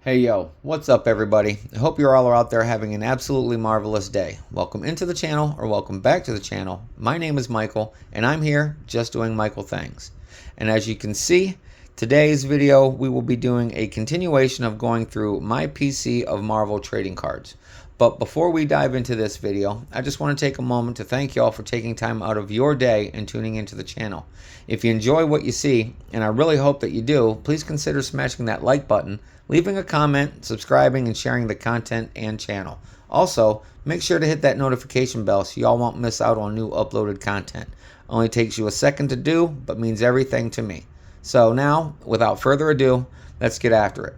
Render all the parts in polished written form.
Hey yo, what's up everybody? I hope you're all out there having an absolutely marvelous day. Welcome into the channel or welcome back to the channel. My name is Michael and I'm here just doing Michael things. And as you can see, today's video we will be doing a continuation of going through my PC of Marvel trading cards. But before we dive into this video, I just want to take a moment to thank y'all for taking time out of your day and tuning into the channel. If you enjoy what you see, and I really hope that you do, please consider smashing that like button, leaving a comment, subscribing, and sharing the content and channel. Also, make sure to hit that notification bell so y'all won't miss out on new uploaded content. Only takes you a second to do, but means everything to me. So now, without further ado, let's get after it.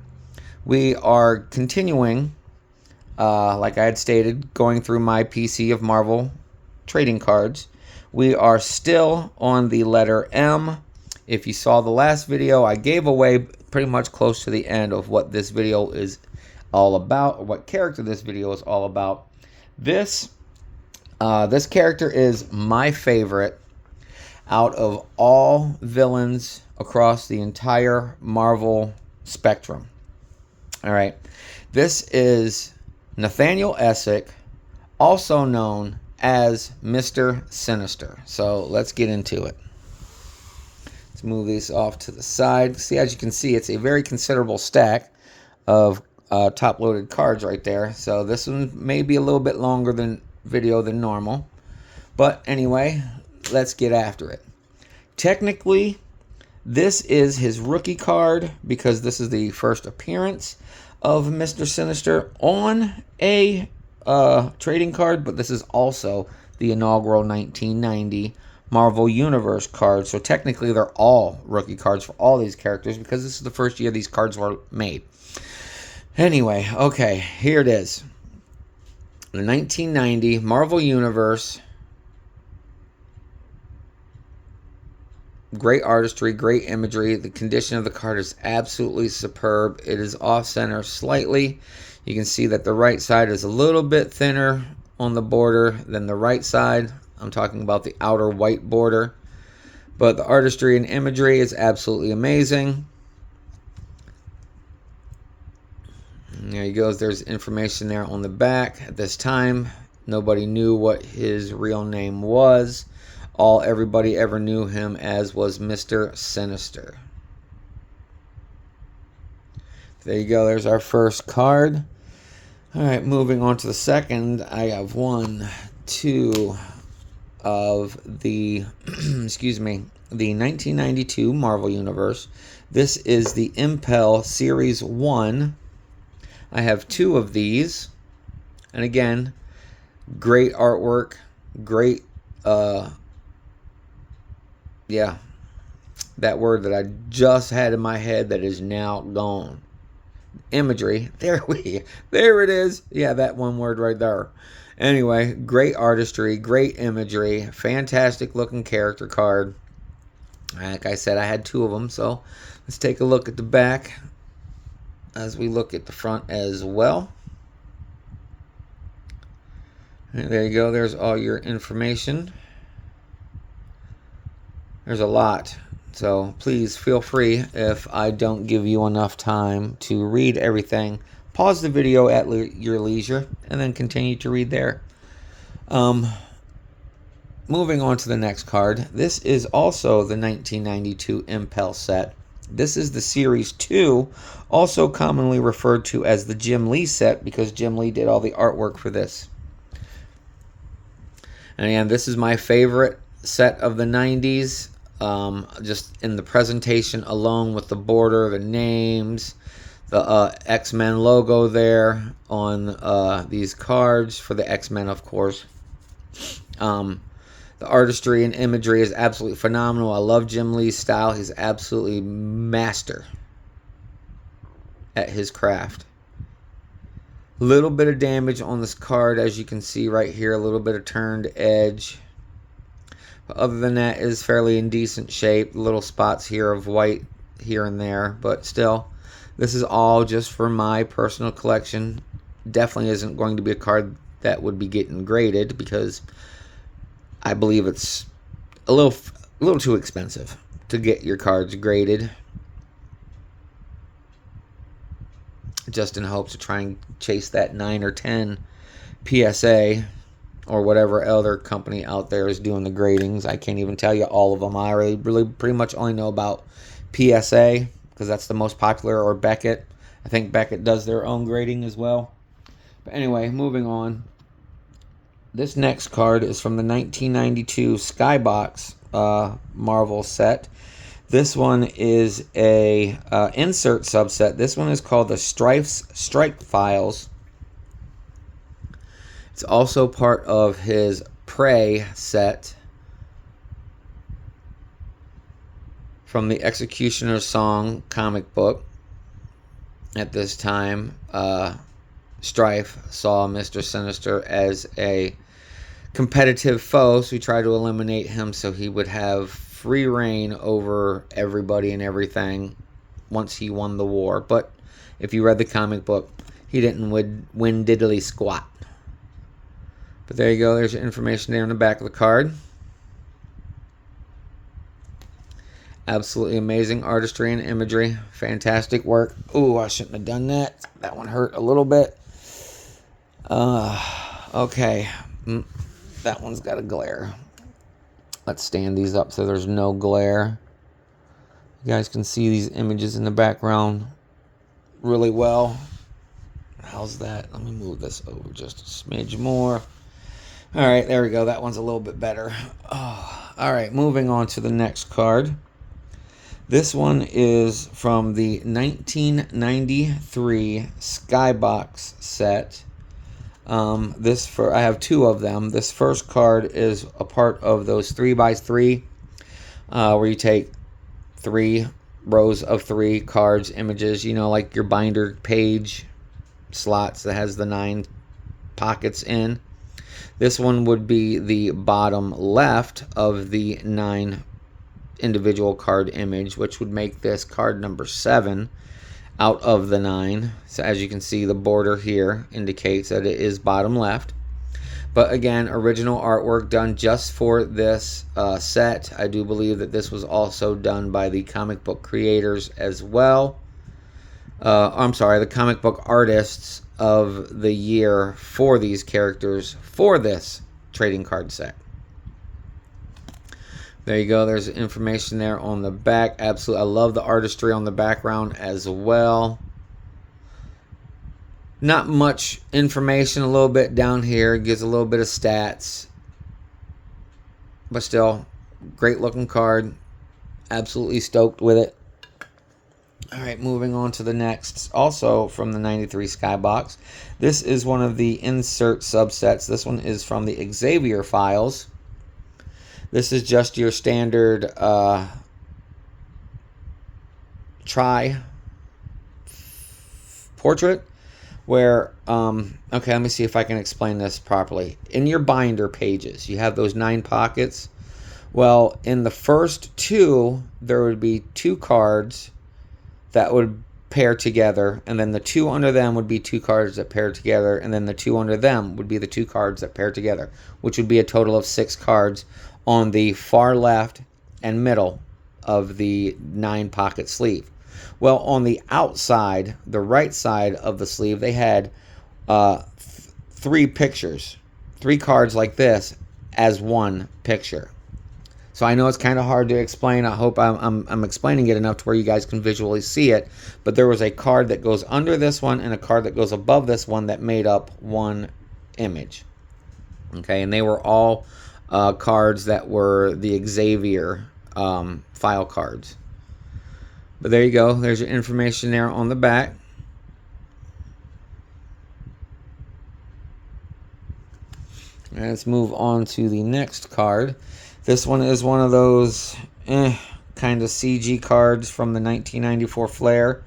We are continuing, like I had stated, going through my PC of Marvel trading cards. We are still on the letter M. If you saw the last video, I gave away pretty much close to the end of what this video is all about, or what character this video is all about. This character is my favorite out of all villains across the entire Marvel spectrum. All right, this is Nathaniel Essick, also known as Mr. Sinister. So let's get into it. Let's move these off to the side. See, as you can see, it's a very considerable stack of top-loaded cards right there. So this one may be a little bit longer than normal. But anyway, let's get after it. Technically, this is his rookie card because this is the first appearance of Mr. Sinister on a trading card, but this is also the inaugural 1990 Marvel Universe card. So technically, they're all rookie cards for all these characters because this is the first year these cards were made. Anyway, okay, here it is. The 1990 Marvel Universe. Great artistry, great imagery. The condition of the card is absolutely superb. It is off-center slightly. You can see that the right side is a little bit thinner on the border than the right side. I'm talking about the outer white border. But the artistry and imagery is absolutely amazing. And there he goes. There's information there on the back. At this time, nobody knew what his real name was. All everybody ever knew him as was Mr. Sinister. There you go. There's our first card. All right, moving on to the second. I have one, two of the, excuse me, the 1992 Marvel Universe. This is the Impel Series 1. I have two of these. And again, great artwork, great, yeah, that word that I just had in my head that is now gone. Imagery. There it is. Yeah, that one word right there. Anyway, great artistry, great imagery, fantastic looking character card. Like I said, I had two of them, so let's take a look at the back as we look at the front as well. And there you go. There's all your information. There's a lot, so please feel free if I don't give you enough time to read everything. Pause the video at your leisure and then continue to read there. Moving on to the next card. This is also the 1992 Impel set. This is the Series 2, also commonly referred to as the Jim Lee set because Jim Lee did all the artwork for this. And again, this is my favorite set of the 90s. Just in the presentation alone with the border, the names, the X-Men logo there on these cards for the X-Men, of course. The artistry and imagery is absolutely phenomenal. I love Jim Lee's style. He's absolutely master at his craft. Little bit of damage on this card, as you can see right here. A little bit of turned edge. But other than that, it is fairly in decent shape. Little spots here of white here and there. But still, this is all just for my personal collection. Definitely isn't going to be a card that would be getting graded because I believe it's a little too expensive to get your cards graded. just in hopes to try and chase that 9 or 10 PSA or whatever other company out there is doing the gradings. I can't even tell you all of them. I really pretty much only know about PSA because that's the most popular, or Beckett. I think Beckett does their own grading as well. But anyway, moving on. This next card is from the 1992 Skybox Marvel set. This one is a insert subset. This one is called the Strike Files. It's also part of his Prey set from the Executioner's Song comic book. At this time, Strife saw Mr. Sinister as a competitive foe, so he tried to eliminate him so he would have free reign over everybody and everything once he won the war. But if you read the comic book, he didn't win diddly squat. But there you go. There's your information there on the back of the card. Absolutely amazing artistry and imagery. Fantastic work. Ooh, I shouldn't have done that. That one hurt a little bit. Okay. That one's got a glare. Let's stand these up so there's no glare. You guys can see these images in the background really well. How's that? Let me move this over just a smidge more. All right, there we go. That one's a little bit better. Oh, all right, moving on to the next card. This one is from the 1993 Skybox set. I have two of them. This first card is a part of those 3x3, where you take 3 rows of 3 cards, images, you know, like your binder page slots that has the 9 pockets in. This one would be the bottom left of the 9 individual card image, which would make this card number 7 out of the 9. So as you can see, the border here indicates that it is bottom left. But again, original artwork done just for this set. I do believe that this was also done by the comic book creators as well. I'm sorry, the comic book artists of the year for these characters for this trading card set. There you go. There's information there on the back. Absolutely. I love the artistry on the background as well. Not much information. A little bit down here. Gives a little bit of stats. But still, great looking card. Absolutely stoked with it. All right, moving on to the next. Also from the 93 Skybox. This is one of the insert subsets. This one is from the Xavier Files. This is just your standard portrait where, okay, let me see if I can explain this properly. In your binder pages, you have those 9 pockets. Well, in the first 2, there would be 2 cards that would pair together, and then the 2 under them would be 2 cards that pair together, and then the 2 under them would be the 2 cards that pair together, which would be a total of 6 cards on the far left and middle of the 9 pocket sleeve. Well, on the outside, the right side of the sleeve, they had 3 pictures, 3 cards like this as one picture. So I know it's kind of hard to explain. I hope I'm explaining it enough to where you guys can visually see it. But there was a card that goes under this one and a card that goes above this one that made up one image. Okay, and they were all cards that were the Xavier file cards. But there you go. There's your information there on the back. And let's move on to the next card. This one is one of those kind of CG cards from the 1994 Flair.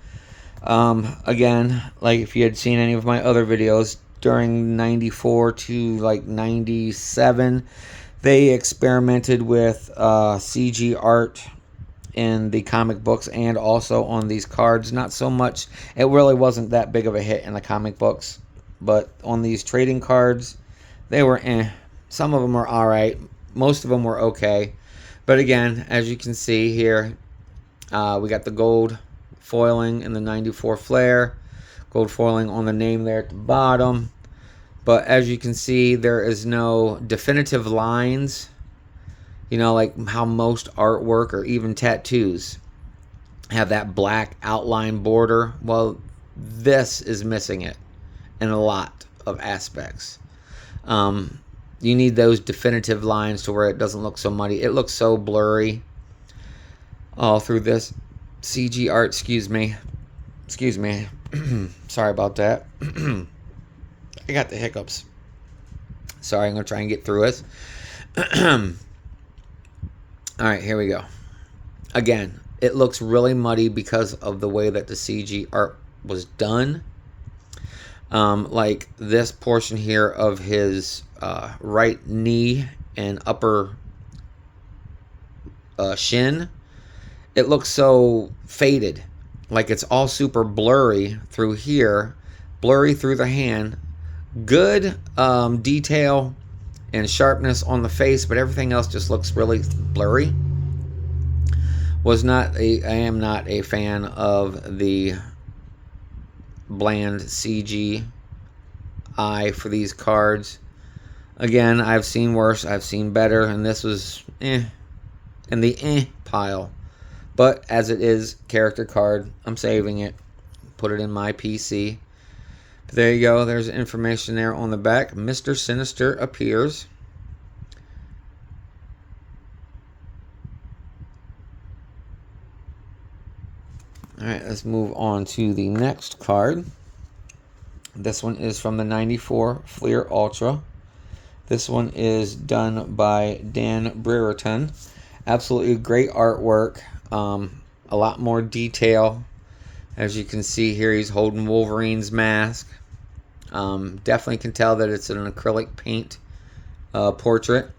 Again, like if you had seen any of my other videos, during 94 to like 97, they experimented with CG art in the comic books and also on these cards. Not so much, it really wasn't that big of a hit in the comic books, but on these trading cards, they were some of them were alright, most of them were okay. But again, as you can see here, we got the gold foiling in the 94 Flair. Of Gold foiling on the name there at the bottom. But as you can see, there is no definitive lines. You know, like how most artwork or even tattoos have that black outline border. Well, this is missing it in a lot of aspects. You need those definitive lines to where it doesn't look so muddy. It looks so blurry all through this CG art. Excuse me. Sorry about that. I got the hiccups. Sorry, I'm going to try and get through it. All right, here we go. Again, it looks really muddy because of the way that the CG art was done. Like this portion here of his right knee and upper shin, it looks so faded. Like it's all super blurry through here, blurry through the hand. Good detail and sharpness on the face, but everything else just looks really blurry. I am not a fan of the bland CGI for these cards. Again, I've seen worse, I've seen better, and this was in the pile. But as it is, character card, I'm saving it. Put it in my PC. But there you go. There's information there on the back. Mr. Sinister appears. Alright, let's move on to the next card. This one is from the 94 Fleer Ultra. This one is done by Dan Brereton. Absolutely great artwork. A lot more detail. As you can see here, he's holding Wolverine's mask. Definitely can tell that it's an acrylic paint portrait.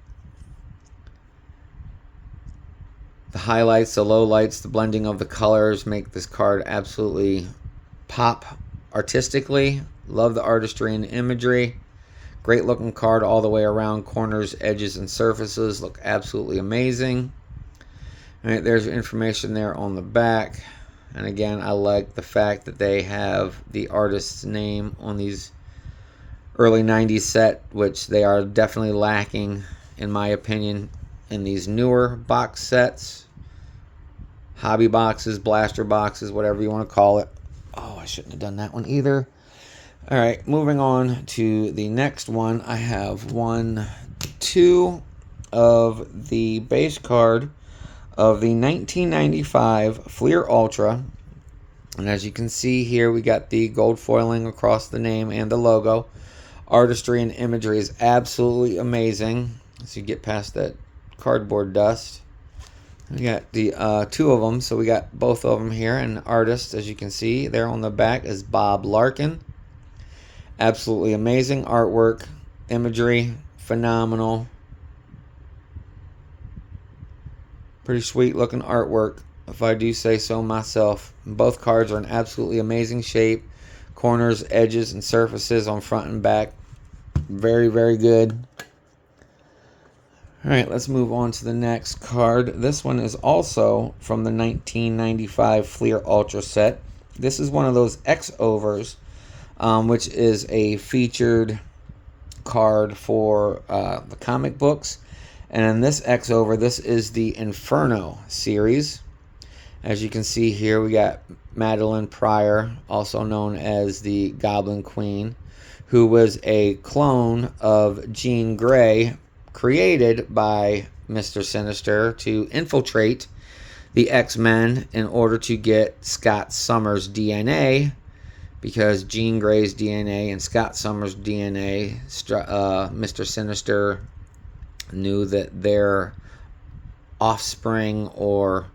The highlights, the lowlights, the blending of the colors make this card absolutely pop artistically. Love the artistry and the imagery. Great looking card all the way around. Corners, edges, and surfaces look absolutely amazing. All right, there's information there on the back. And again, I like the fact that they have the artist's name on these early 90s set, which they are definitely lacking, in my opinion, in these newer box sets. Hobby boxes, blaster boxes, whatever you want to call it. Oh, I shouldn't have done that one either. All right, moving on to the next one. I have two of the base card of the 1995 Fleer Ultra. And as you can see here, we got the gold foiling across the name and the logo. Artistry and imagery is absolutely amazing. As you get past that cardboard dust. We got the two of them, so we got both of them here. And the artist, as you can see, there on the back is Bob Larkin. Absolutely amazing artwork, imagery, phenomenal. Pretty sweet looking artwork, if I do say so myself. Both cards are in absolutely amazing shape. Corners, edges, and surfaces on front and back. Very, very good. Alright, let's move on to the next card. This one is also from the 1995 Fleer Ultra set. This is one of those X-overs, which is a featured card for the comic books. And in this X-over, this is the Inferno series. As you can see here, we got Madeline Pryor, also known as the Goblin Queen, who was a clone of Jean Grey, created by Mr. Sinister to infiltrate the X-Men in order to get Scott Summers' DNA, because Jean Grey's DNA and Scott Summers' DNA, Mr. Sinister knew that their offspring or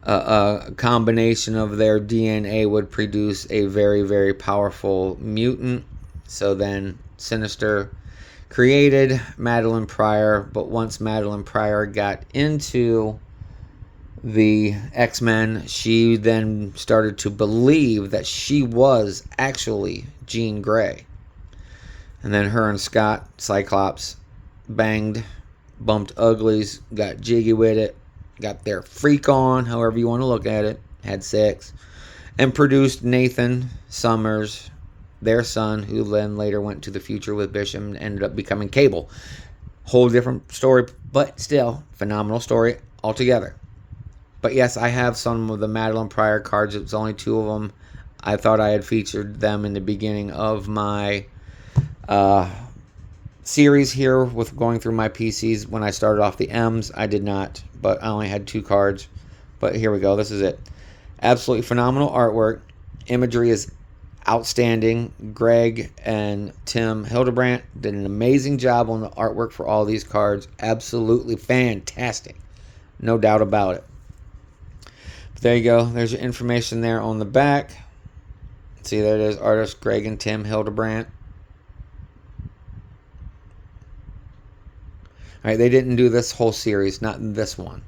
a combination of their DNA would produce a very, very powerful mutant. So then Sinister created Madeline Pryor, but once Madeline Pryor got into the X-Men, she then started to believe that she was actually Jean Grey. And then her and Scott, Cyclops, banged, bumped uglies, got jiggy with it, got their freak on, however you want to look at it, had sex. and produced Nathan Summers, their son, who then later went to the future with Bishop and ended up becoming Cable. Whole different story, but still phenomenal story altogether. But yes, I have some of the Madeline Pryor cards. It's only 2 of them. I thought I had featured them in the beginning of my series here with going through my PCs. When I started off the M's, I did not, but I only had 2 cards. But here we go. This is it. Absolutely phenomenal artwork. Imagery is outstanding. Greg and Tim Hildebrandt did an amazing job on the artwork for all these cards. Absolutely fantastic. No doubt about it. But there you go. There's your information there on the back. See, there it is. Artists Greg and Tim Hildebrandt. All right, they didn't do this whole series, not in this one.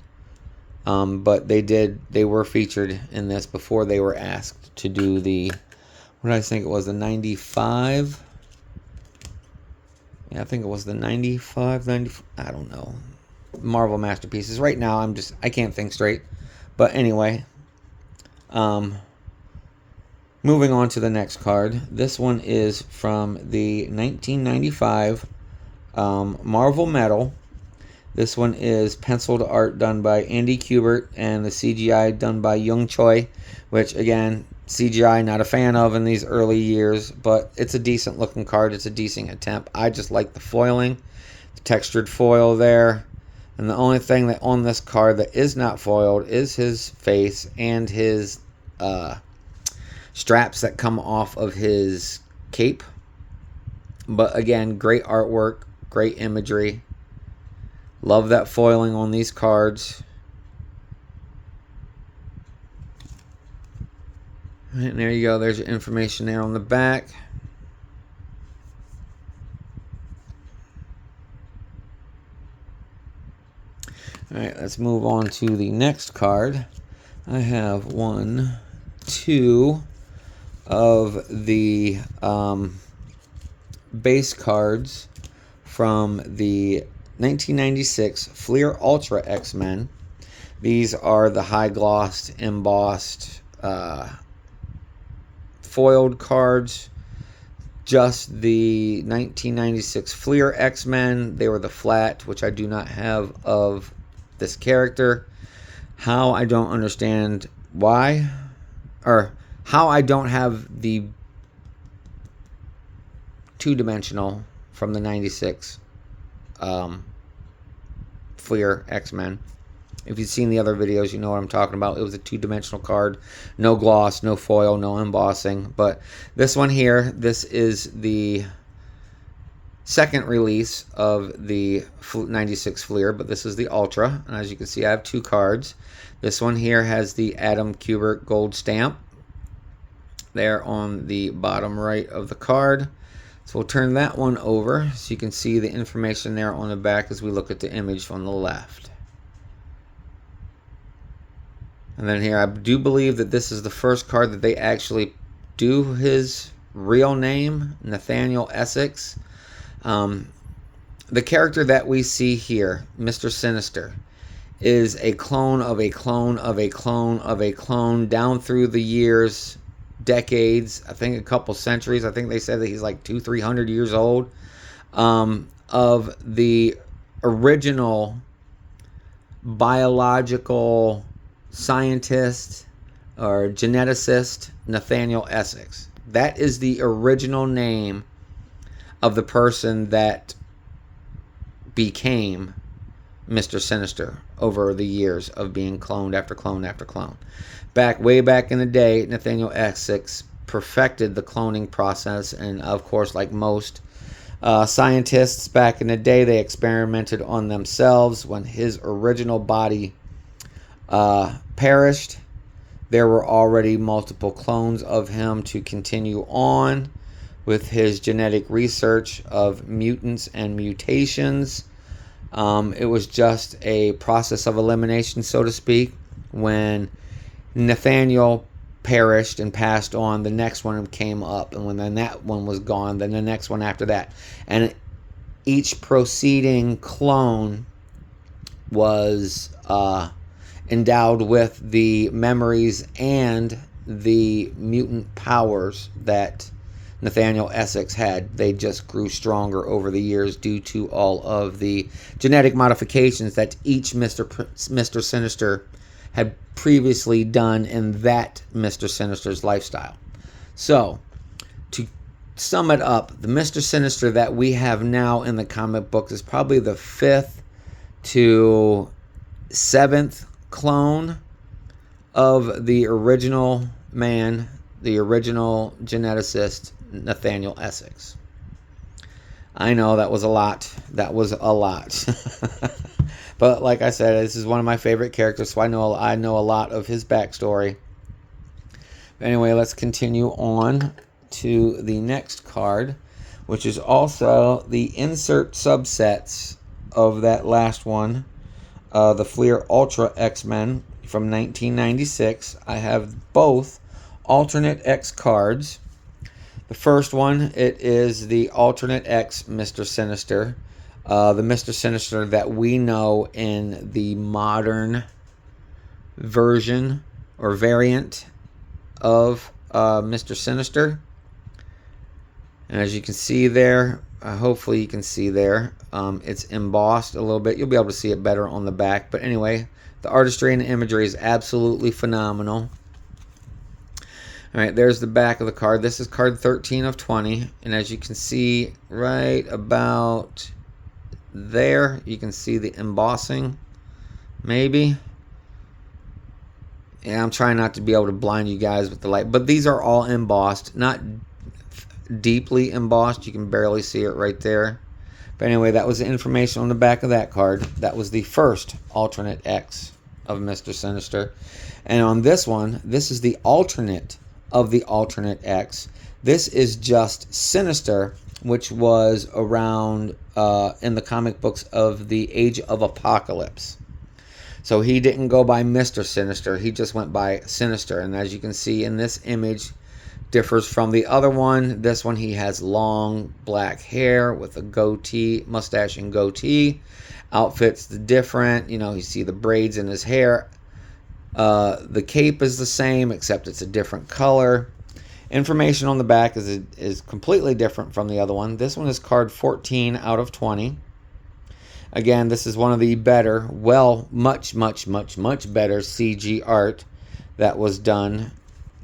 But they did. They were featured in this before they were asked to do the, what did I think it was, the 95? Yeah, I think it was the 95, 90, I don't know. Marvel Masterpieces. Right now, I can't think straight. But anyway, moving on to the next card. This one is from the 1995 Marvel Metal. This one is penciled art done by Andy Kubert and the CGI done by Young Choi, which, again, CGI not a fan of in these early years, but it's a decent looking card. It's a decent attempt. I just like the foiling, the textured foil there. And the only thing that on this card that is not foiled is his face and his straps that come off of his cape. But again, great artwork, great imagery. Love that foiling on these cards. And there you go. There's your information there on the back. All right, let's move on to the next card. I have 1, 2 of the base cards from the 1996 Fleer Ultra X-Men. These are the high glossed, embossed, foiled cards. Just the 1996 Fleer X-Men. They were the flat, which I do not have of this character. How, I don't understand why, or how I don't have the 2-dimensional from the 96 Fleer X-Men. If you've seen the other videos, you know what I'm talking about. It was a 2-dimensional card. No gloss, no foil, no embossing. But this one here, this is the second release of the 96 Fleer, but this is the Ultra. And as you can see, I have 2 cards. This one here has the Adam Kubert gold stamp there on the bottom right of the card. So we'll turn that one over so you can see the information there on the back as we look at the image on the left. And then here, I do believe that this is the first card that they actually do his real name, Nathaniel Essex. The character that we see here, Mr. Sinister, is a clone of a clone of a clone of a clone down through the years, decades, I think a couple centuries. I think they said that he's like 200-300 years old, of the original biological scientist or geneticist Nathaniel Essex. That is the original name of the person that became Mr. Sinister over the years of being cloned after clone after clone. Way back in the day, Nathaniel Essex perfected the cloning process, and of course, like most scientists back in the day, they experimented on themselves. When his original body perished, there were already multiple clones of him to continue on with his genetic research of mutants and mutations. It was just a process of elimination, so to speak. When Nathaniel perished and passed on, the next one came up, and when then that one was gone, then the next one after that, and each preceding clone was endowed with the memories and the mutant powers that Nathaniel Essex had. They just grew stronger over the years due to all of the genetic modifications that each Mr. Sinister had previously done in that Mr. Sinister's lifestyle. So, to sum it up, the Mr. Sinister that we have now in the comic books is probably the 5th to 7th clone of the original man, the original geneticist, Nathaniel Essex. I know that was a lot. That was a lot. But like I said, this is one of my favorite characters, so I know a lot of his backstory. But anyway, let's continue on to the next card, which is also the insert subsets of that last one, the Fleer Ultra X-Men from 1996. I have both alternate X cards. The first one, it is the alternate X Mr. Sinister. The Mr. Sinister that we know in the modern version or variant of Mr. Sinister. And as you can see there, hopefully you can see there, it's embossed a little bit. You'll be able to see it better on the back. But anyway, the artistry and the imagery is absolutely phenomenal. All right, there's the back of the card. This is card 13 of 20. And as you can see right about there, you can see the embossing, maybe. Yeah, I'm trying not to be able to blind you guys with the light. But these are all embossed, not deeply embossed. You can barely see it right there. But anyway, that was the information on the back of that card. That was the first alternate X of Mr. Sinister. And on this one, this is the alternate of the alternate X. This is just Sinister, which was around in the comic books of the Age of Apocalypse. So he didn't go by Mr. Sinister. He just went by Sinister. And as you can see in this image, differs from the other one. This one, he has long black hair with a goatee, mustache and goatee. Outfit's different. You know, you see the braids in his hair. The cape is the same, except it's a different color. Information on the back is completely different from the other one. This one is card 14 out of 20. Again, this is one of the better, well, much better CG art that was done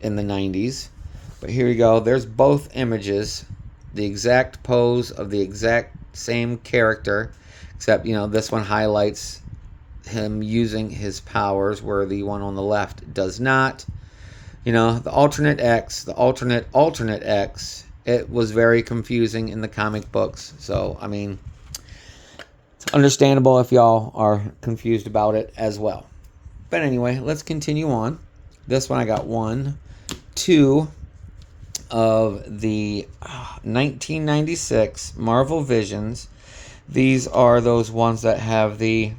in the 90s. But here you go. There's both images. The exact pose of the exact same character. Except, you know, this one highlights him using his powers, where the one on the left does not. You know, the alternate X, the alternate X, it was very confusing in the comic books. So, I mean, it's understandable if y'all are confused about it as well. But anyway, let's continue on. This one I got 1, 2 of the 1996 Marvel Visions. These are those ones that have the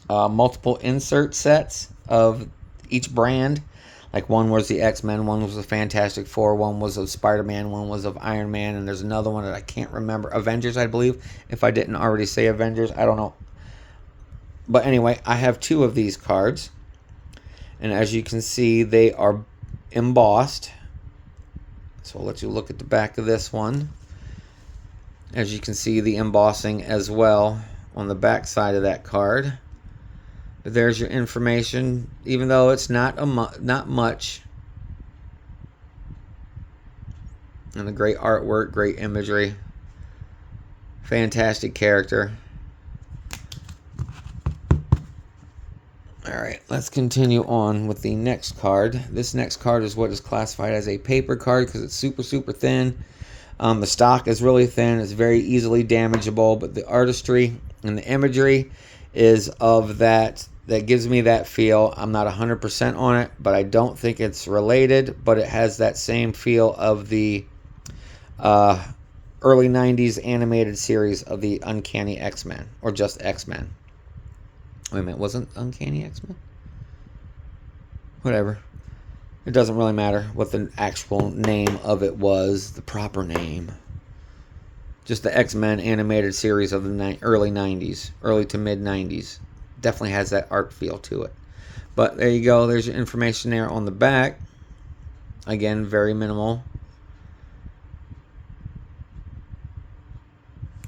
multiple insert sets of each brand. Like one was the X-Men, one was the Fantastic Four, one was of Spider-Man, one was of Iron Man, and there's another one that I can't remember. Avengers, I believe. If I didn't already say Avengers, I don't know. But anyway, I have 2 of these cards. And as you can see, they are embossed. So I'll let you look at the back of this one. As you can see, the embossing as well on the back side of that card. There's your information, even though it's not much. And the great artwork, great imagery. Fantastic character. Alright, let's continue on with the next card. This next card is what is classified as a paper card because it's super thin. The stock is really thin. It's very easily damageable, but the artistry and the imagery is of that gives me that feel. I'm not 100% on it, but I don't think it's related, but it has that same feel of the early 90s animated series of the Uncanny X-Men, or just X-Men. Wait a minute, wasn't Uncanny X-Men? Whatever. It doesn't really matter what the actual name of it was, the proper name. Just the X-Men animated series of the early 90s, early to mid 90s. Definitely has that art feel to it. But there you go. There's your information there on the back. Again, very minimal.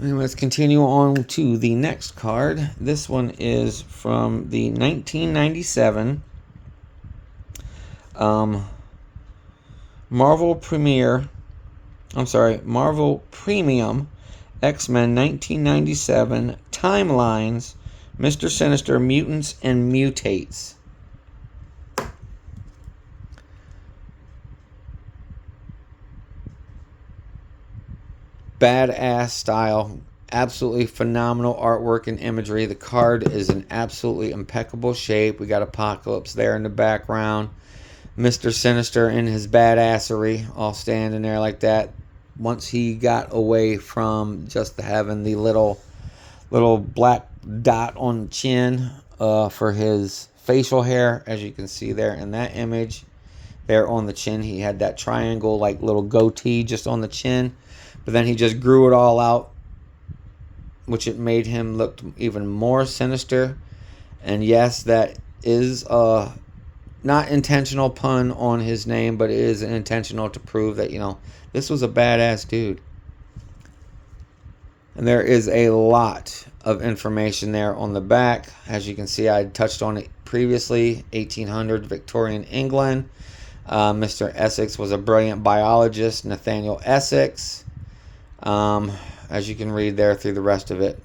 And let's continue on to the next card. This one is from the 1997 Marvel Premium X-Men 1997 Timelines, Mr. Sinister, Mutants, and Mutates. Badass style, absolutely phenomenal artwork and imagery. The card is in absolutely impeccable shape. We got Apocalypse there in the background. Mr. Sinister in his badassery, all standing there like that. Once he got away from just having the little black dot on the chin for his facial hair, as you can see there in that image, there on the chin, he had that triangle like little goatee just on the chin. But then he just grew it all out, which it made him look even more sinister. And yes, that is a not intentional pun on his name, but it is intentional to prove that, this was a badass dude. And there is a lot of information there on the back. As you can see, I touched on it previously. 1800 Victorian England. Mr. Essex was a brilliant biologist, Nathaniel Essex. As you can read there through the rest of it.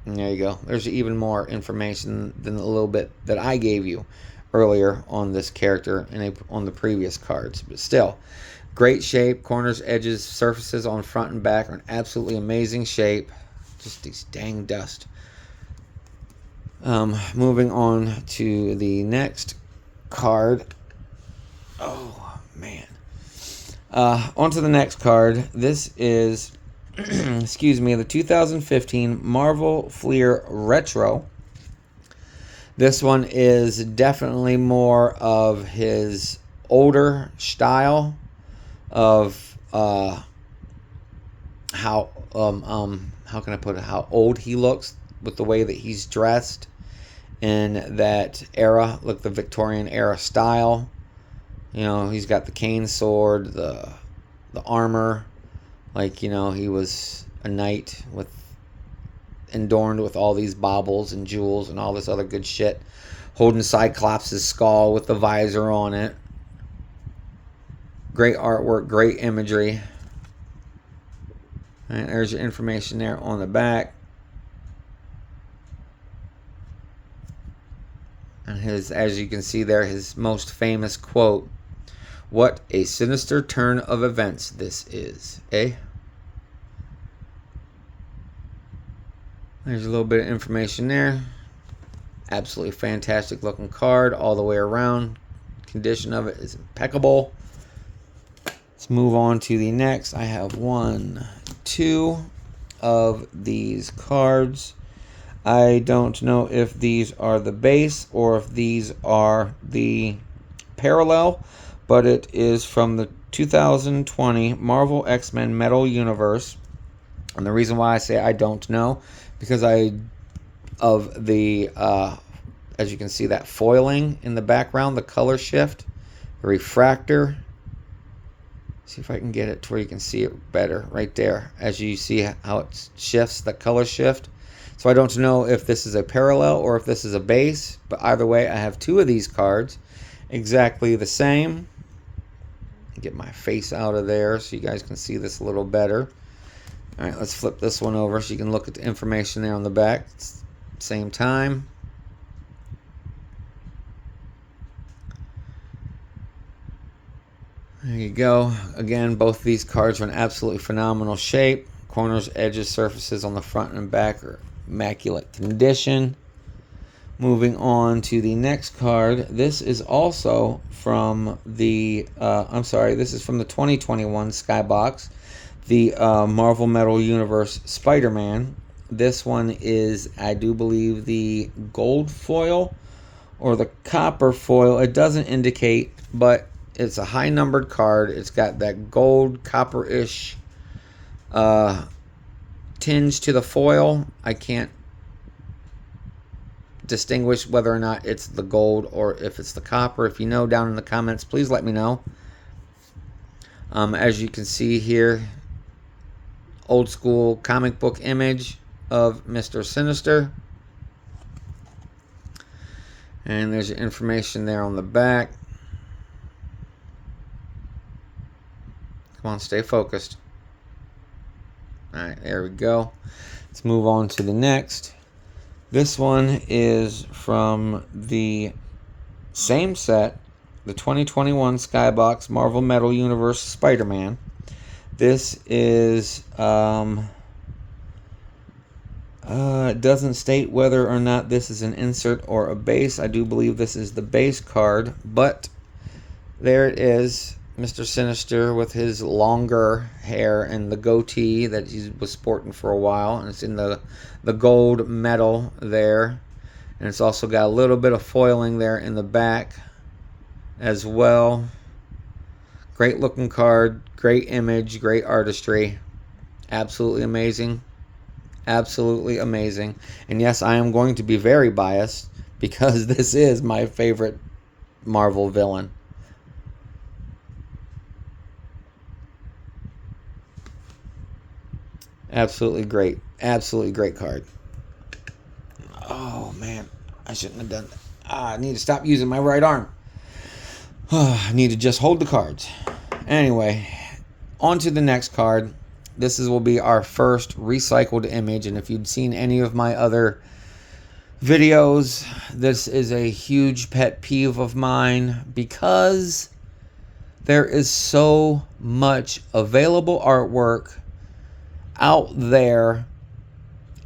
And there you go. There's even more information than a little bit that I gave you earlier on this character and on the previous cards. But still, great shape. Corners, edges, surfaces on front and back are in absolutely amazing shape. Just these dang dust. Moving on to the next card. Oh, man. On to the next card. This is, excuse me, the 2015 Marvel Fleer Retro. This one is definitely more of his older style of how can I put it? How old he looks with the way that he's dressed in that era, like the Victorian era style. He's got the cane sword, the armor, like, he was a knight adorned with all these baubles and jewels and all this other good shit, holding Cyclops' skull with the visor on it. Great artwork, great imagery. And there's your information there on the back. And as you can see there, his most famous quote, "What a sinister turn of events this is, eh?" There's a little bit of information there. Absolutely fantastic looking card all the way around. Condition of it is impeccable. Let's move on to the next. I have 2 of these cards. I don't know if these are the base or if these are the parallel, but it is from the 2020 Marvel X-Men Metal Universe. And the reason why I say I don't know, because of the, as you can see, that foiling in the background, the color shift, the refractor. See if I can get it to where you can see it better right there. As you see how it shifts, the color shift. So I don't know if this is a parallel or if this is a base, but either way, I have 2 of these cards, exactly the same. Get my face out of there so you guys can see this a little better. All right, let's flip this one over so you can look at the information there on the back. Same time. There you go. Again, both of these cards are in absolutely phenomenal shape. Corners, edges, surfaces on the front and back are immaculate condition. Moving on to the next card. This is also from the, this is from the 2021 Skybox, the Marvel Metal Universe Spider-Man. This one is, I do believe, the gold foil or the copper foil. It doesn't indicate, but it's a high numbered card. It's got that gold copper-ish tinge to the foil. I can't distinguish whether or not it's the gold or if it's the copper. If you know, down in the comments, please let me know. As you can see here, old school comic book image of Mr. Sinister. And there's your information there on the back. Come on, stay focused. Alright, there we go. Let's move on to the next. This one is from the same set, the 2021 Skybox Marvel Metal Universe Spider-Man. This is, it doesn't state whether or not this is an insert or a base. I do believe this is the base card, but there it is. Mr. Sinister with his longer hair and the goatee that he was sporting for a while. And it's in the gold metal there. And it's also got a little bit of foiling there in the back as well. Great looking card. Great image. Great artistry. Absolutely amazing. Absolutely amazing. And yes, I am going to be very biased because this is my favorite Marvel villain. Absolutely great. Absolutely great card. Oh, man. I shouldn't have done that. I need to stop using my right arm. I need to just hold the cards. Anyway, on to the next card. This will be our first recycled image. And if you'd seen any of my other videos, this is a huge pet peeve of mine because there is so much available artwork out there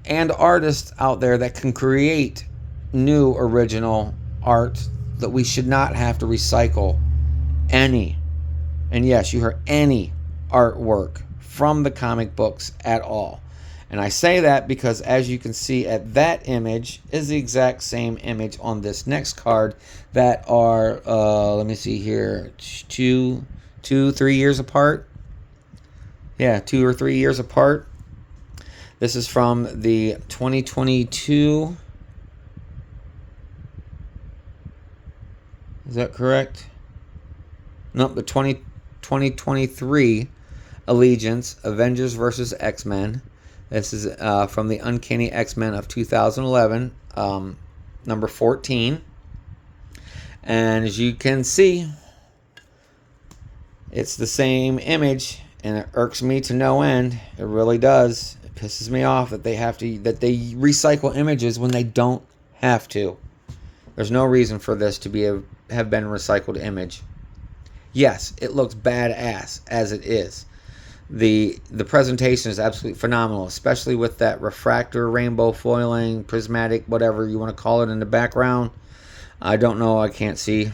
and artists out there that can create new original art that we should not have to recycle any, and yes, you heard, any artwork from the comic books at all. And I say that because as you can see, at that image is the exact same image on this next card that are let me see here, 3 years apart. Yeah, 2 or 3 years apart. This is from the 2022. Is that correct? Nope, the 2023 Allegiance, Avengers vs. X-Men. This is from the Uncanny X-Men of 2011, number 14. And as you can see, it's the same image. And it irks me to no end. It really does. It pisses me off that they recycle images when they don't have to. There's no reason for this to have been a recycled image. Yes, it looks badass as it is. The presentation is absolutely phenomenal, especially with that refractor, rainbow foiling, prismatic, whatever you want to call it in the background. I don't know. I can't see.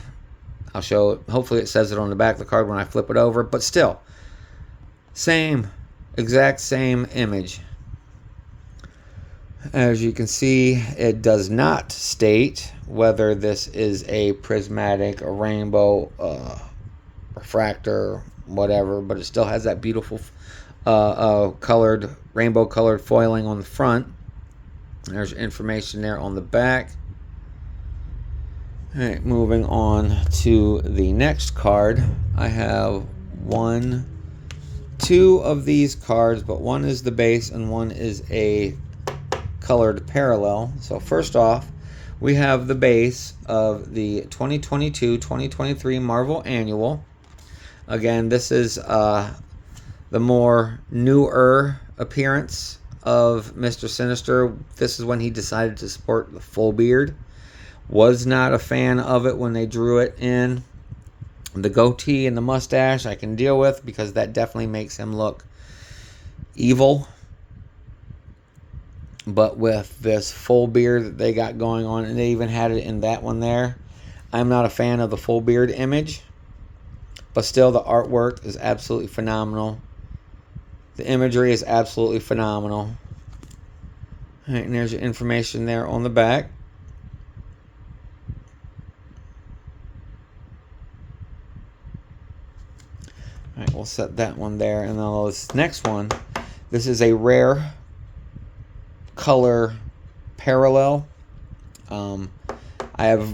I'll show it. Hopefully it says it on the back of the card when I flip it over. But still. Same, exact same image. As you can see, it does not state whether this is a prismatic, a rainbow, refractor, whatever, but it still has that beautiful colored, rainbow colored foiling on the front. There's information there on the back. All right, moving on to the next card. I have two of these cards, but one is the base and one is a colored parallel. So first off, we have the base of the 2022-2023 Marvel Annual. Again, this is the more newer appearance of Mr. Sinister. This is when he decided to sport the full beard. Was not a fan of it when they drew it in. The goatee and the mustache I can deal with because that definitely makes him look evil. But with this full beard that they got going on, and they even had it in that one there, I'm not a fan of the full beard image. But still, the artwork is absolutely phenomenal. The imagery is absolutely phenomenal. All right, and there's your information there on the back. All right, we'll set that one there. And then this next one, this is a rare color parallel. I have,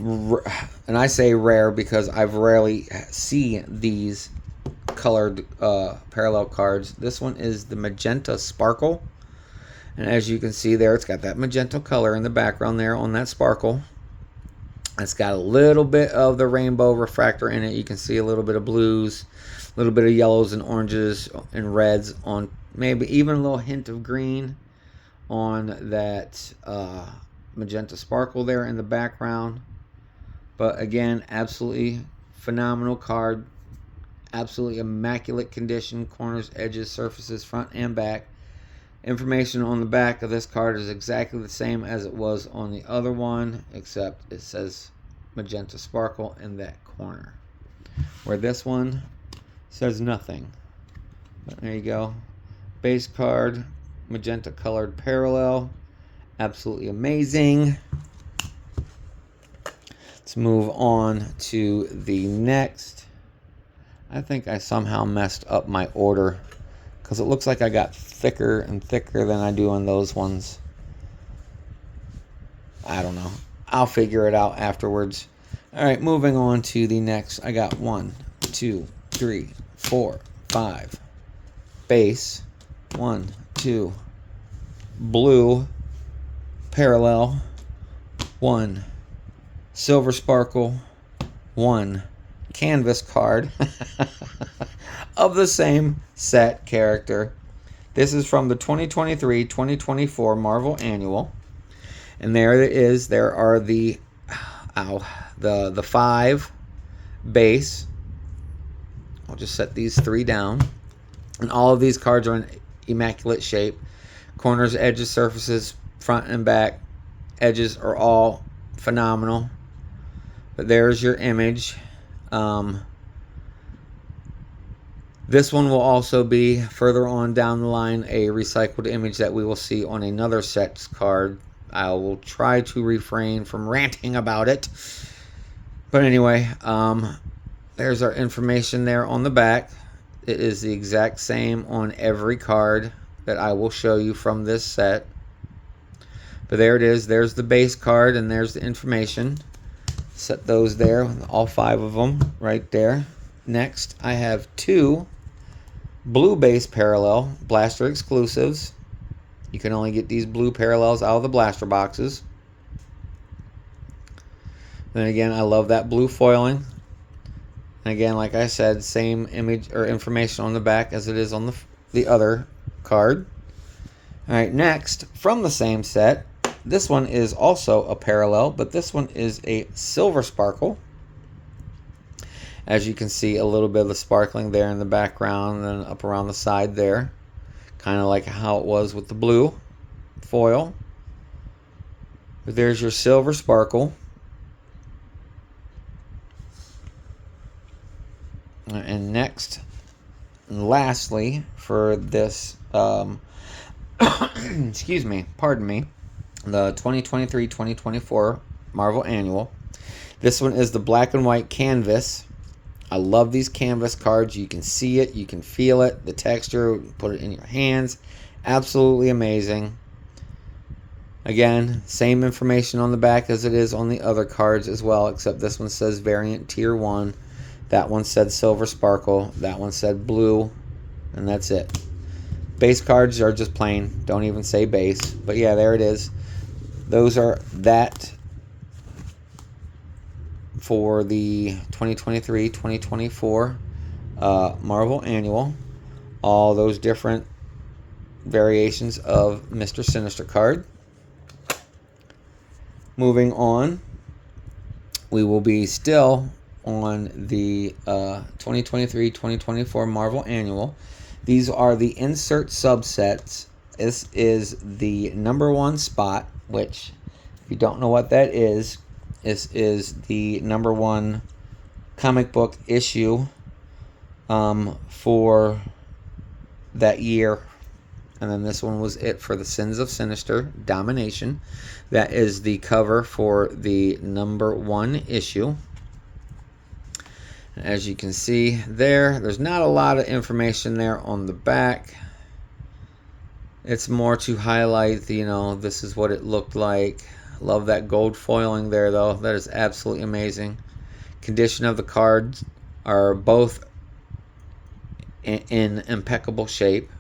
and I say rare because I've rarely seen these colored parallel cards. This one is the Magenta Sparkle, and as you can see there, it's got that magenta color in the background there on that sparkle. It's got a little bit of the rainbow refractor in it. You can see a little bit of blues, a little bit of yellows and oranges and reds on, maybe even a little hint of green on that magenta sparkle there in the background. But again, absolutely phenomenal card. Absolutely immaculate condition. Corners, edges, surfaces, front and back. Information on the back of this card is exactly the same as it was on the other one, except it says magenta sparkle in that corner, where this one says nothing. But there you go. Base card, magenta colored parallel. Absolutely amazing. Let's move on to the next. I think I somehow messed up my order, because it looks like I got thicker and thicker than I do on those ones. I don't know. I'll figure it out afterwards. All right, moving on to the next. I got 1, 2, 3, 4, 5. Base. 1, 2. Blue. Parallel. 1. Silver sparkle. 1. Canvas card of the same set character. This is from the 2023-2024 Marvel Annual, and there it is. There are the 5 base. I'll just set these 3 down, and all of these cards are in immaculate shape. Corners, edges, surfaces, front and back edges are all phenomenal. But there's your image. This one will also be further on down the line a recycled image that we will see on another set's card. I will try to refrain from ranting about it. But anyway, there's our information there on the back. It is the exact same on every card that I will show you from this set. But there it is. There's the base card and there's the information. Set those there, all 5 of them right there. Next, I have 2 blue base parallel blaster exclusives. You can only get these blue parallels out of the blaster boxes. Then again, I love that blue foiling. And again, like I said, same image or information on the back as it is on the other card. All right, next, from the same set, this one is also a parallel, but this one is a silver sparkle. As you can see, a little bit of the sparkling there in the background and up around the side there. Kind of like how it was with the blue foil. But there's your silver sparkle. And next, and lastly, for this, excuse me, pardon me, the 2023-2024 Marvel Annual. This one is the black and white canvas. I love these canvas cards. You can see it, you can feel it, the texture, put it in your hands. Absolutely amazing. Again, same information on the back as it is on the other cards as well, except this one says variant tier 1. That one said silver sparkle. That one said blue. And that's it. Base cards are just plain. Don't even say base. But yeah, there it is. Those are that for the 2023-2024 Marvel Annual. All those different variations of Mr. Sinister card. Moving on, we will be still on the 2023-2024 Marvel Annual. These are the insert subsets. This is the number 1 spot, which, if you don't know what that is, this is the number 1 comic book issue for that year. And then this one was it for the Sins of Sinister Domination. That is the cover for the number 1 issue. As you can see there's not a lot of information there on the back. It's more to highlight, this is what it looked like. Love that gold foiling there, though. That is absolutely amazing. Condition of the cards are both in impeccable shape.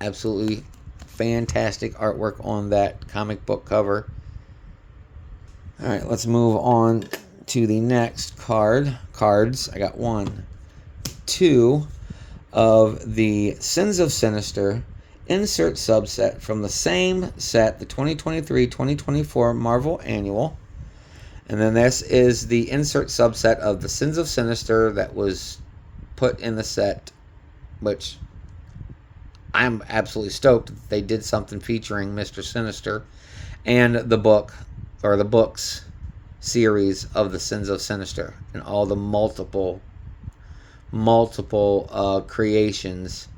Absolutely fantastic artwork on that comic book cover. All right, let's move on to the next cards. I got 1, 2 of the Sins of Sinister insert subset from the same set, the 2023-2024 Marvel Annual. And then this is the insert subset of the Sins of Sinister that was put in the set, which I'm absolutely stoked that they did something featuring Mr. Sinister, and the book, or the books series of the Sins of Sinister, and all the multiple creations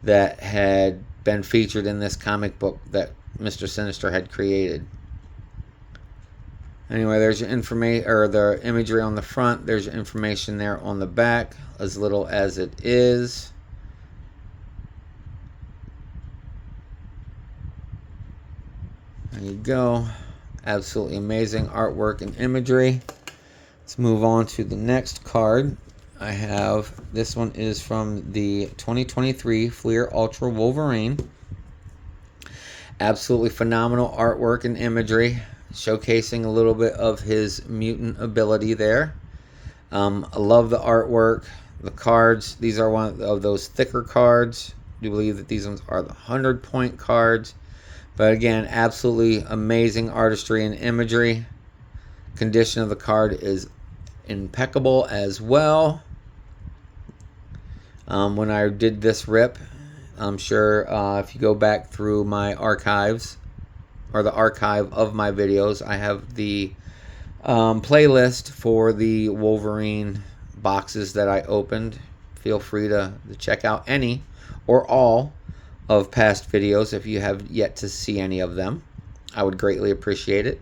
that had been featured in this comic book that Mr. Sinister had created. Anyway, there's your information, or the imagery on the front. There's your information there on the back, as little as it is. There you go. Absolutely amazing artwork and imagery. Let's move on to the next card. I have, this one is from the 2023 Fleer Ultra Wolverine. Absolutely phenomenal artwork and imagery, showcasing a little bit of his mutant ability there. I love the artwork, the cards. These are one of those thicker cards. I do believe that these ones are the 100-point cards. But again, absolutely amazing artistry and imagery. Condition of the card is impeccable as well. When I did this rip, I'm sure if you go back through my archives, or the archive of my videos, I have the playlist for the Wolverine boxes that I opened. Feel free to check out any or all of past videos if you have yet to see any of them. I would greatly appreciate it.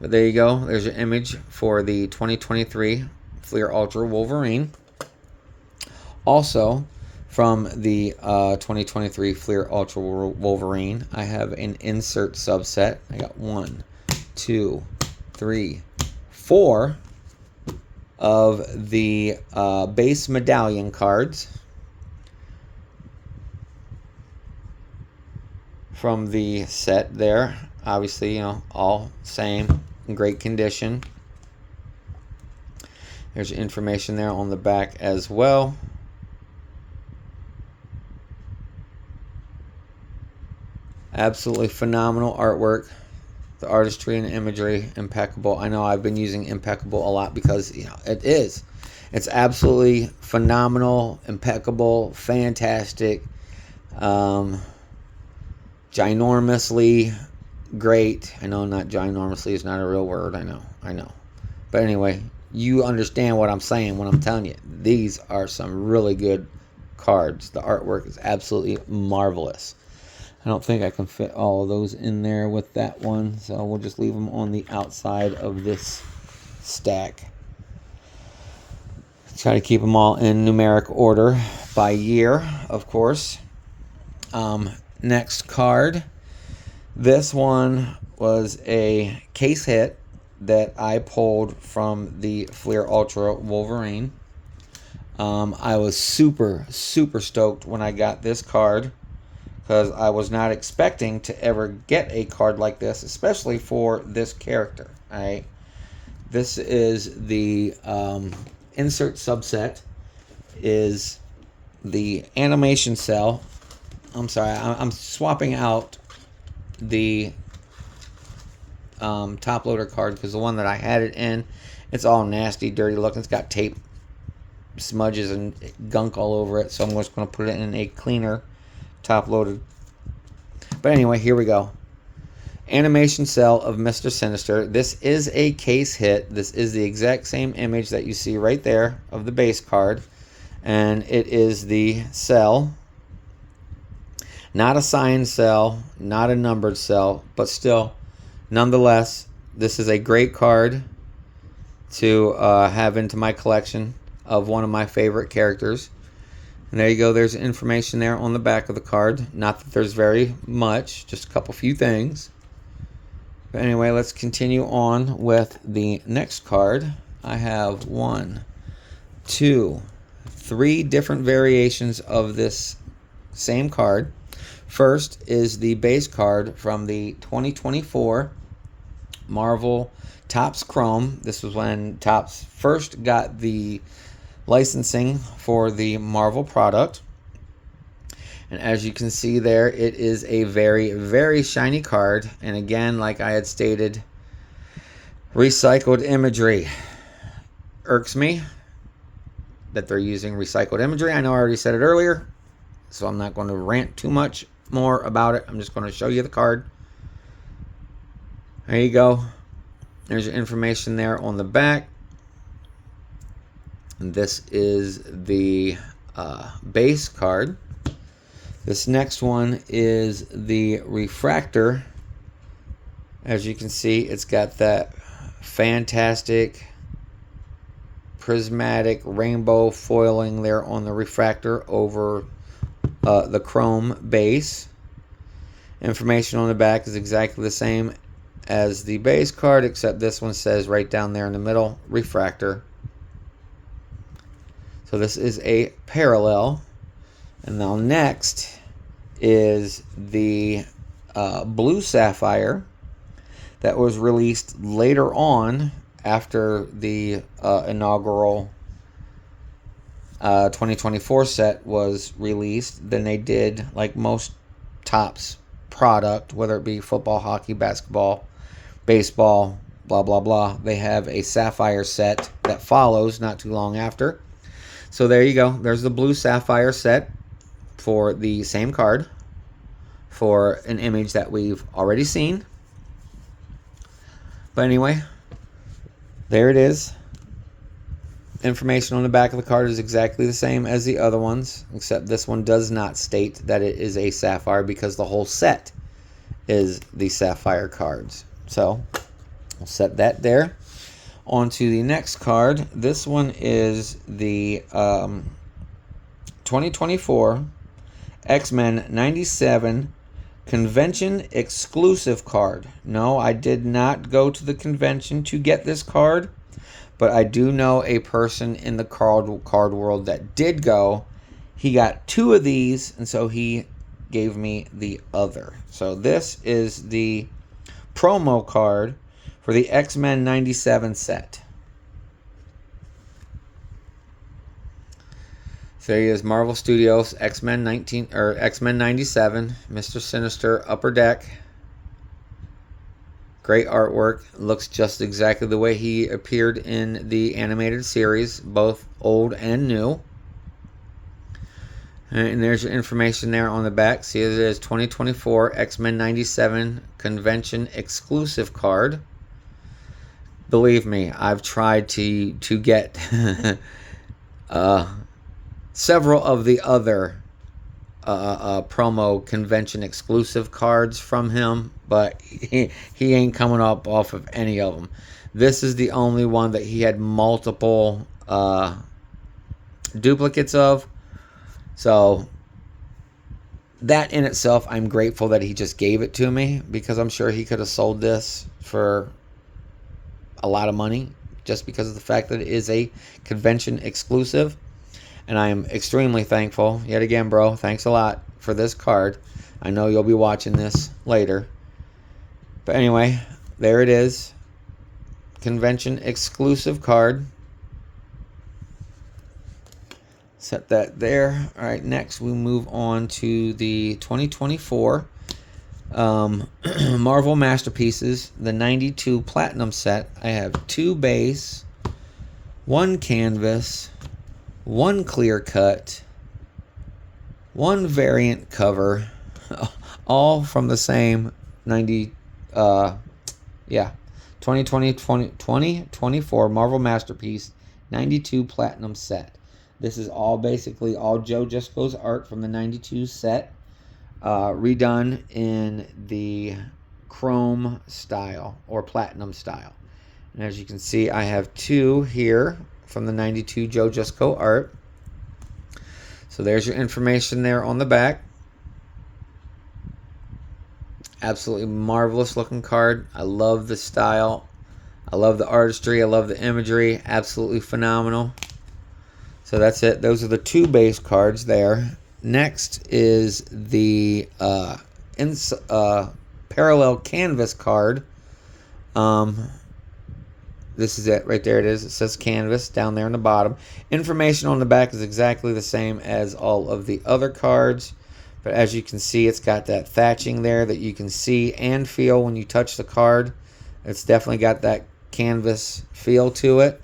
But there you go. There's your image for the 2023 Fleer Ultra Wolverine. Also, from the 2023 Fleer Ultra Wolverine, I have an insert subset. I got 1, 2, 3, 4 of the base medallion cards from the set there. Obviously, all same, in great condition. There's information there on the back as well. Absolutely phenomenal artwork. The artistry and imagery, impeccable. I know I've been using impeccable a lot because, it is. It's absolutely phenomenal, impeccable, fantastic, ginormously great. I know not ginormously is not a real word. I know. But anyway, you understand what I'm saying when I'm telling you. These are some really good cards. The artwork is absolutely marvelous. I don't think I can fit all of those in there with that one, so we'll just leave them on the outside of this stack. Try to keep them all in numeric order by year, of course. Next card. This one was a case hit that I pulled from the Fleer Ultra Wolverine. I was super stoked when I got this card, because I was not expecting to ever get a card like this, especially for this character. Alright, this is the insert subset, is the animation cell. I'm sorry, I'm swapping out the top loader card, because the one that I had it in, it's all nasty, dirty looking. It's got tape smudges and gunk all over it, so I'm just going to put it in a cleaner top loaded. But anyway, here we go. Animation cell of Mr. Sinister. This is a case hit. This is the exact same image that you see right there of the base card, and it is the cell. Not a signed cell, not a numbered cell, but still, nonetheless, this is a great card to have into my collection of one of my favorite characters. And there you go. There's information there on the back of the card. Not that there's very much, just a few things. But anyway, let's continue on with the next card. I have 1, 2, 3 different variations of this same card. First is the base card from the 2024 Marvel Topps Chrome. This was when Topps first got the licensing for the Marvel product. And as you can see there, it is a very, very shiny card. And again, like I had stated, recycled imagery irks me that they're using recycled imagery. I know I already said it earlier, so I'm not going to rant too much more about it. I'm just going to show you the card. There you go. There's your information there on the back. And this is the base card. This next one is the refractor. As you can see, it's got that fantastic prismatic rainbow foiling there on the refractor over the chrome base. Information on the back is exactly the same as the base card, except this one says right down there in the middle, refractor. So this is a parallel. And now next is the blue sapphire that was released later on after the inaugural 2024 set was released than they did, like most Topps product, whether it be football, hockey, basketball, baseball, blah, blah, blah. They have a sapphire set that follows not too long after. So there you go. There's the blue sapphire set for the same card for an image that we've already seen. But anyway, there it is. Information on the back of the card is exactly the same as the other ones, except this one does not state that it is a sapphire because the whole set is the sapphire cards. So we'll set that there. On to the next card. This one is the 2024 X-Men 97 convention exclusive card. No, I did not go to the convention to get this card, but I do know a person in the card world that did go. He got 2 of these, and so he gave me the other. So this is the promo card for the X-Men 97 set. So there he is, Marvel Studios X-Men 97, Mr. Sinister, Upper Deck. Great artwork. Looks just exactly the way he appeared in the animated series, both old and new. And there's your information there on the back. See, it is 2024 X-Men 97 convention exclusive card. Believe me, I've tried to get several of the other promo convention exclusive cards from him, but he ain't coming up off of any of them. This is the only one that he had multiple duplicates of. So that in itself, I'm grateful that he just gave it to me, because I'm sure he could have sold this for a lot of money just because of the fact that it is a convention exclusive. And I am extremely thankful, yet again, bro, thanks a lot for this card. I know you'll be watching this later. But anyway, there it is. Convention exclusive card. Set that there. All right, next we move on to the 2024 Marvel Masterpieces, the 92 Platinum set. I have 2 base, 1 canvas, 1 clear cut, 1 variant cover, all from the same 2024 Marvel Masterpiece 92 Platinum set. This is all basically all Joe Jusko's art from the 92 set, redone in the chrome style or platinum style. And as you can see, I have 2 here from the 92 Joe Jusko art. So there's your information there on the back. Absolutely marvelous looking card. I love the style. I love the artistry. I love the imagery. Absolutely phenomenal. So that's it. Those are the 2 base cards there. Next is the parallel canvas card. This is it right there. It is. It says canvas down there on the bottom. Information on the back is exactly the same as all of the other cards. But as you can see, it's got that thatching there that you can see and feel when you touch the card. It's definitely got that canvas feel to it.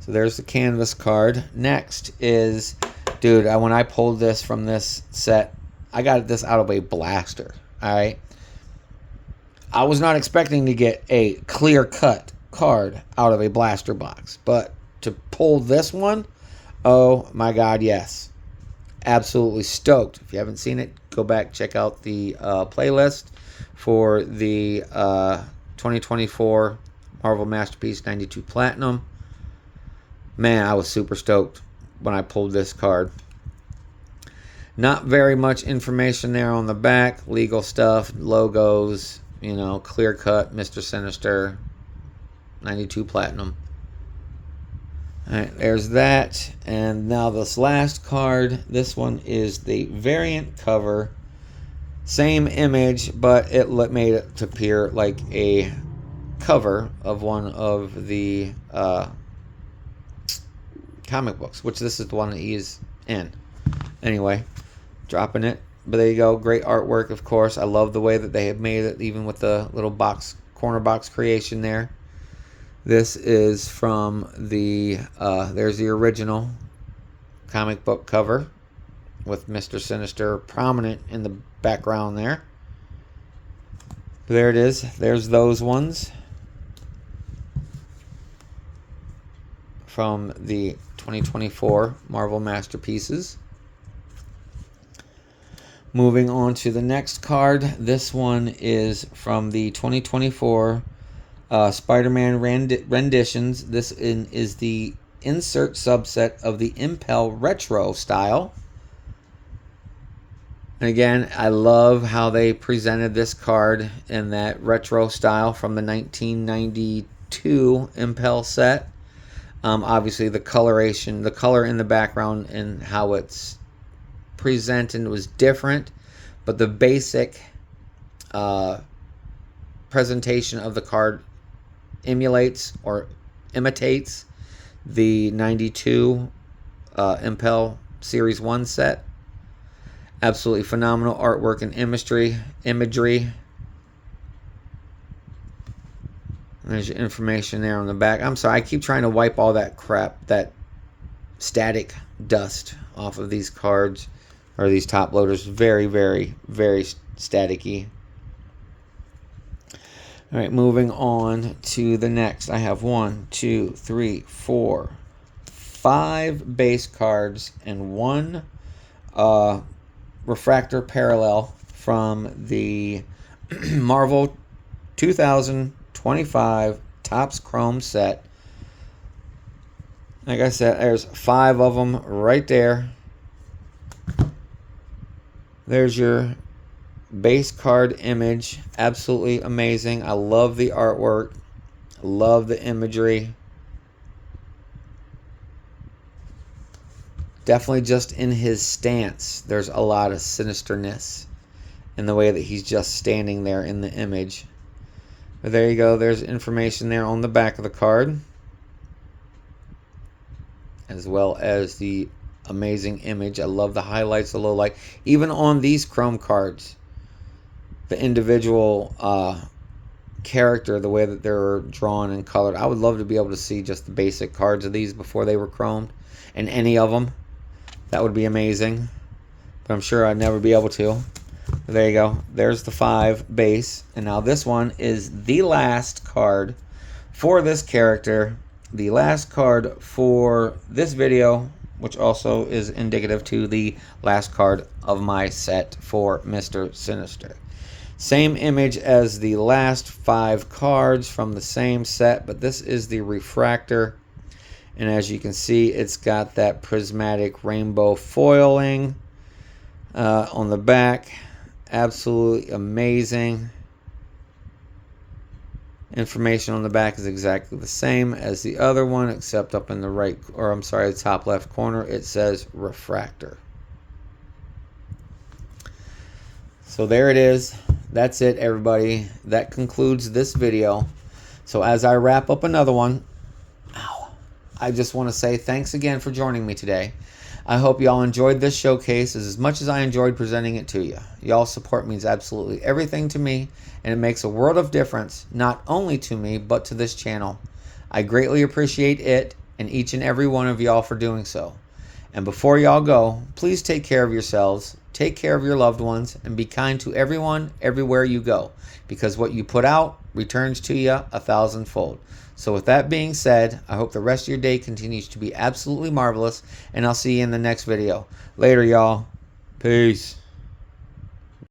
So there's the canvas card. Next is, dude, when I pulled this from this set, I got this out of a blaster. All right. I was not expecting to get a clear-cut card out of a blaster box. But to pull this one, oh my God, yes. Absolutely stoked. If you haven't seen it, go back, check out the playlist for the 2024 Marvel Masterpiece 92 Platinum. Man, I was super stoked when I pulled this card. Not very much information there on the back. Legal stuff, logos, you know, clear cut, Mr. Sinister, 92 Platinum. Alright, there's that. And now this last card. This one is the variant cover. Same image, but it made it to appear like a cover of one of the comic books, which this is the one that he's in. Anyway, dropping it. But there you go. Great artwork, of course. I love the way that they have made it, even with the little box, corner box creation there. This is from the, there's the original comic book cover with Mr. Sinister prominent in the background there. There it is. There's those ones from the 2024 Marvel Masterpieces. Moving on to the next card. This one is from the 2024 Spider-Man renditions. This is the insert subset of the Impel Retro style. And again, I love how they presented this card in that retro style from the 1992 Impel set. Obviously, the coloration, the color in the background and how it's presented was different, but the basic presentation of the card emulates or imitates the 92 Impel Series 1 set. Absolutely phenomenal artwork and imagery. There's your information there on the back. I'm sorry, I keep trying to wipe all that crap, that static dust off of these cards or these top loaders. Very, very, very staticky. All right, moving on to the next. I have 1, 2, 3, 4, 5 base cards and 1 refractor parallel from the Marvel 2025 Topps Chrome set. Like I said, there's 5 of them right there. There's your base card image. Absolutely amazing. I love the artwork. I love the imagery. Definitely just in his stance, there's a lot of sinisterness in the way that he's just standing there in the image. But there you go. There's information there on the back of the card, as well as the amazing image. I love the highlights, the low light. Even on these Chrome cards, the individual character, the way that they're drawn and colored. I would love to be able to see just the basic cards of these before they were chromed, and any of them. That would be amazing, but I'm sure I'd never be able to. But there you go. There's the 5 base, and now this one is the last card for this character. The last card for this video, which also is indicative to the last card of my set for Mr. Sinister. Same image as the last 5 cards from the same set, but this is the refractor. And as you can see, it's got that prismatic rainbow foiling on the back. Absolutely amazing. Information on the back is exactly the same as the other one, except up in the right, or I'm sorry, the top left corner, it says refractor. So there it is. That's it, everybody. That concludes this video. So as I wrap up another one, I just want to say thanks again for joining me today. I hope y'all enjoyed this showcase as much as I enjoyed presenting it to you. Y'all's support means absolutely everything to me, and it makes a world of difference, not only to me, but to this channel. I greatly appreciate it and each and every one of y'all for doing so. And before y'all go, please take care of yourselves, take care of your loved ones, and be kind to everyone, everywhere you go, because what you put out returns to you 1,000-fold. So with that being said, I hope the rest of your day continues to be absolutely marvelous, and I'll see you in the next video. Later, y'all. Peace.